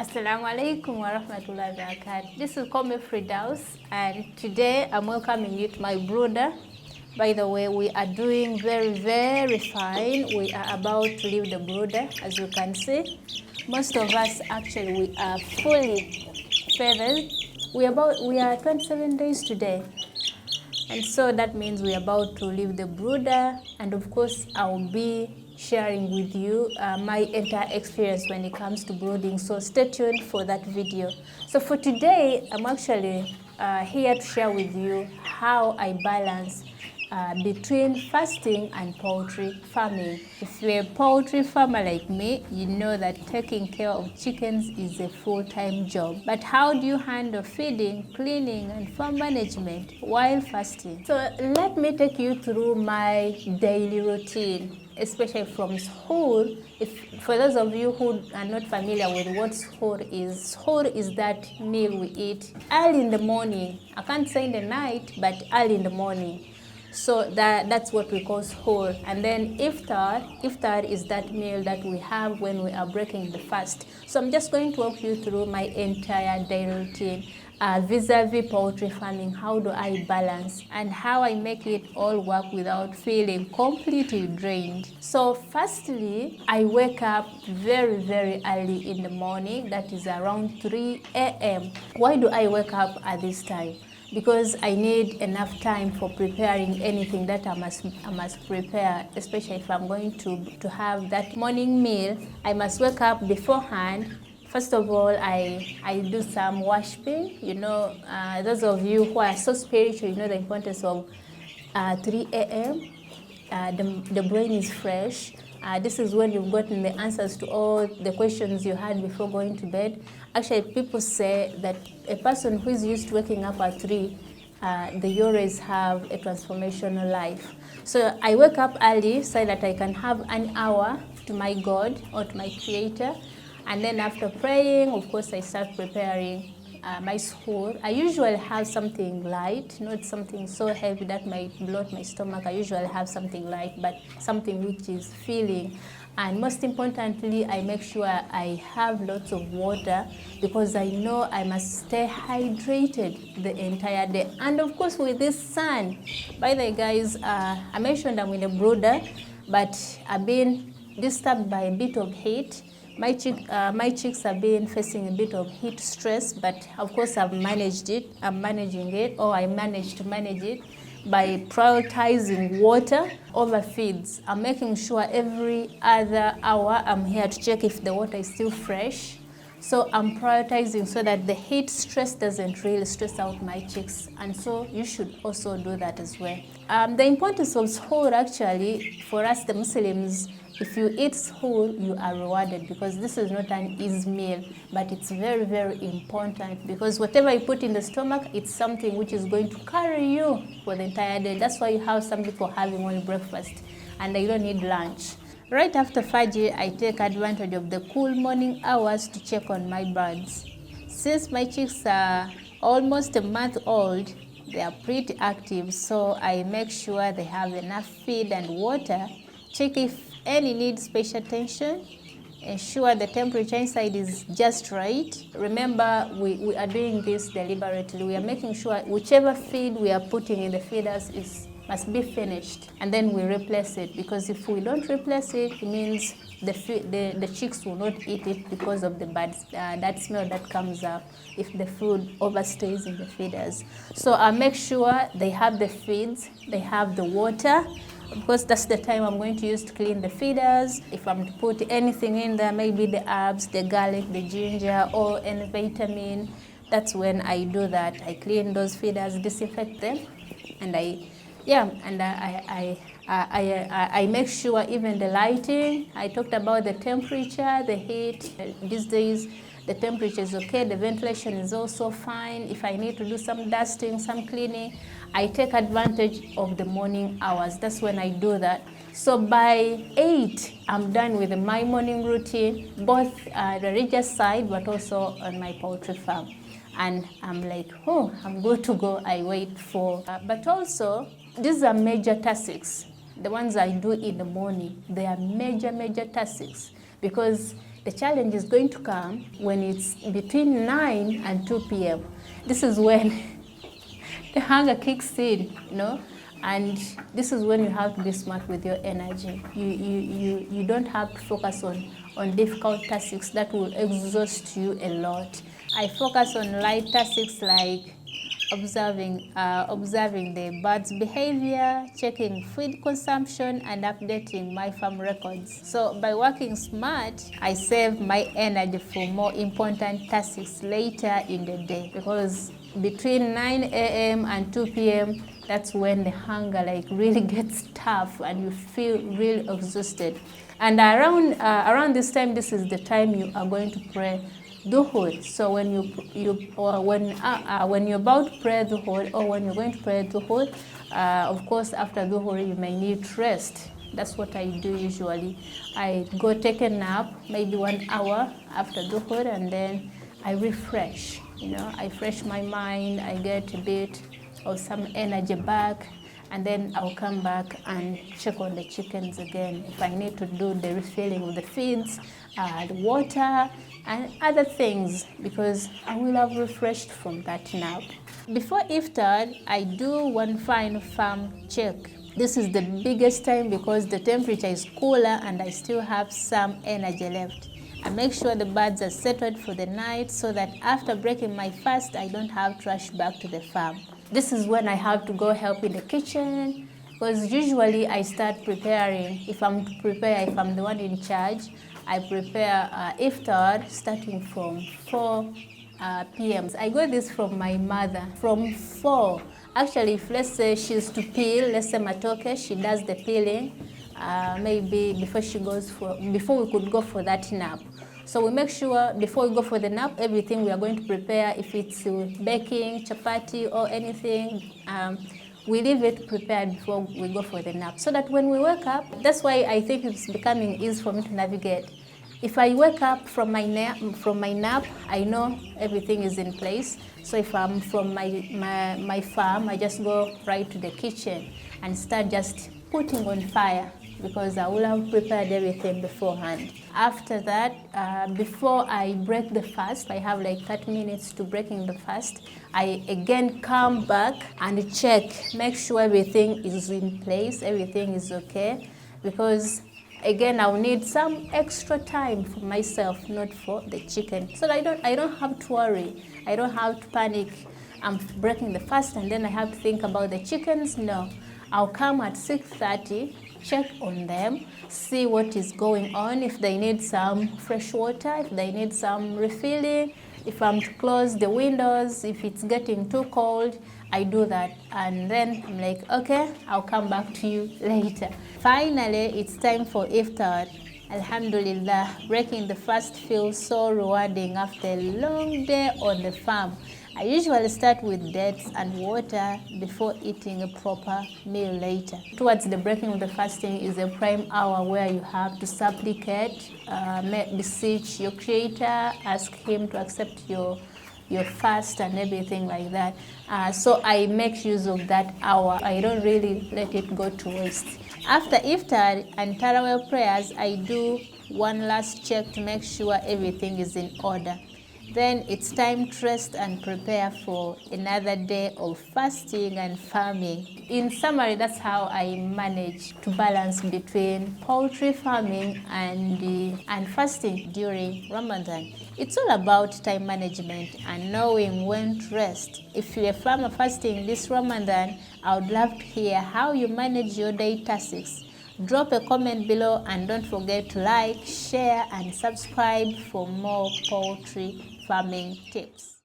Assalamu alaikum wa rahmatullahi wa barakatuh. This is Kome Fridaus, and today I'm welcoming you to my brother. By the way, we are doing very fine. We are about to leave the brother, as you can see. Most of us actually we are fully feathered. We are 27 days today. And so that means we're about to leave the brooder, and of course I'll be sharing with you my entire experience when it comes to brooding, so stay tuned for that video. So for today, I'm actually here to share with you how I balance between fasting and poultry farming. If you're a poultry farmer like me, you know that taking care of chickens is a full-time job. But how do you handle feeding, cleaning, and farm management while fasting? So let me take you through my daily routine, especially from Suhoor. For those of you who are not familiar with what Suhoor is that meal we eat early in the morning. I can't say in the night, but early in the morning. So that's what we call Suhoor. And then Iftar is that meal that we have when we are breaking the fast. So I'm just going to walk you through my entire daily routine vis-a-vis poultry farming. How do I balance and how I make it all work without feeling completely drained. So firstly, I wake up very early in the morning. That is around 3 a.m. Why do I wake up at this time? Because I need enough time for preparing anything that I must prepare, especially if I'm going to have that morning meal. I must wake up beforehand. First of all, I do some worshiping. You know, those of you who are so spiritual, you know the importance of 3 a.m. The brain is fresh. This is when you've gotten the answers to all the questions you had before going to bed. Actually, people say that a person who is used to waking up at 3, they always have a transformational life. So I wake up early so that I can have an hour to my God or to my Creator. And then after praying, of course, I start preparing my Suhoor. I usually have something light, not something so heavy that might bloat my stomach. I usually have something light, but something which is filling. And most importantly, I make sure I have lots of water because I know I must stay hydrated the entire day. And of course, with this sun, by the way, guys, I mentioned I'm in a brooder, but I've been disturbed by a bit of heat. My chicks have been facing a bit of heat stress, but of course I've managed it. I'm managing it, or I managed to manage it by prioritizing water over feeds. I'm making sure every other hour I'm here to check if the water is still fresh. So I'm prioritizing so that the heat stress doesn't really stress out my chicks. And so you should also do that as well. The importance of Suhoor actually, for us the Muslims, if you eat Suhoor, you are rewarded because this is not an easy meal, but it's very important because whatever you put in the stomach, it's something which is going to carry you for the entire day. That's why you have some people having only breakfast and they don't need lunch. Right after Fajr, I take advantage of the cool morning hours to check on my birds. Since my chicks are almost a month old, they are pretty active, so I make sure they have enough feed and water, check if any needs special attention, ensure the temperature inside is just right. Remember, we are doing this deliberately. We are making sure whichever feed we are putting in the feeders must be finished, and then we replace it, because if we don't replace it, it means the chicks will not eat it because of the bad that smell that comes up if the food overstays in the feeders. So I make sure they have the feeds, they have the water. Of course, that's the time I'm going to use to clean the feeders. If I'm to put anything in there, maybe the herbs, the garlic, the ginger, or any vitamin, that's when I do that. I clean those feeders, disinfect them, and I make sure even the lighting. I talked about the temperature, the heat. These days, the temperature is okay, the ventilation is also fine. If I need to do some dusting, some cleaning, I take advantage of the morning hours. That's when I do that. So by 8, I'm done with my morning routine, both the religious side, but also on my poultry farm. And I'm like, oh, I'm good to go. I wait for, but also, these are major tasks. The ones I do in the morning, they are major tasks, because The challenge is going to come when it's between 9 and 2 p.m. This is when the hunger kicks in, and this is when you have to be smart with your energy. You don't have to focus on difficult tasks that will exhaust you a lot. I focus on light tasks like observing the birds' behavior, checking feed consumption, and updating my farm records. So by working smart, I save my energy for more important tasks later in the day, because between 9 a.m. and 2 p.m., that's when the hunger really gets tough and you feel really exhausted. And around this time, this is the time you are going to pray Duhur. So when you're about to pray Duhur, or when you're going to pray Duhur, of course after Duhur you may need rest. That's what I do usually. I go take a nap, maybe 1 hour after Duhur, and then I refresh. I fresh my mind, I get a bit of some energy back, and then I'll come back and check on the chickens again. If I need to do the refilling of the feeds, the water, and other things, because I will have refreshed from that nap. Before Iftar, I do one final farm check. This is the biggest time because the temperature is cooler and I still have some energy left. I make sure the birds are settled for the night so that after breaking my fast, I don't have to rush back to the farm. This is when I have to go help in the kitchen, because usually I start preparing. If I'm the one in charge, I prepare Iftar starting from 4 p.m. I got this from my mother, from 4. Actually, if let's say she's to peel, let's say matoke, she does the peeling, maybe before we could go for that nap. So we make sure before we go for the nap, everything we are going to prepare, if it's baking, chapati or anything, we leave it prepared before we go for the nap. So that when we wake up, that's why I think it's becoming easy for me to navigate. If I wake up from my nap, I know everything is in place. So if I'm from my farm, I just go right to the kitchen and start just putting on fire, because I will have prepared everything beforehand. After that, before I break the fast, I have 30 minutes to breaking the fast, I again come back and check, make sure everything is in place, everything is okay, because again, I'll need some extra time for myself, not for the chicken. So I don't have to worry. I don't have to panic. I'm breaking the fast and then I have to think about the chickens. No, I'll come at 6:30, check on them, see what is going on, if they need some fresh water, if they need some refilling, if I'm to close the windows, if it's getting too cold, I do that. And then I'm like, okay, I'll come back to you later. Finally, it's time for Iftar. Alhamdulillah, breaking the fast feels so rewarding after a long day on the farm. I usually start with dates and water before eating a proper meal later. Towards the breaking of the fasting is a prime hour where you have to supplicate, beseech your Creator, ask Him to accept your fast and everything like that. So I make use of that hour. I don't really let it go to waste. After Iftar and Tarawih prayers, I do one last check to make sure everything is in order. Then it's time to rest and prepare for another day of fasting and farming. In summary, that's how I manage to balance between poultry farming and fasting during Ramadan. It's all about time management and knowing when to rest. If you're a farmer fasting this Ramadan, I would love to hear how you manage your day tasks. Drop a comment below and don't forget to like, share and subscribe for more poultry farming tips.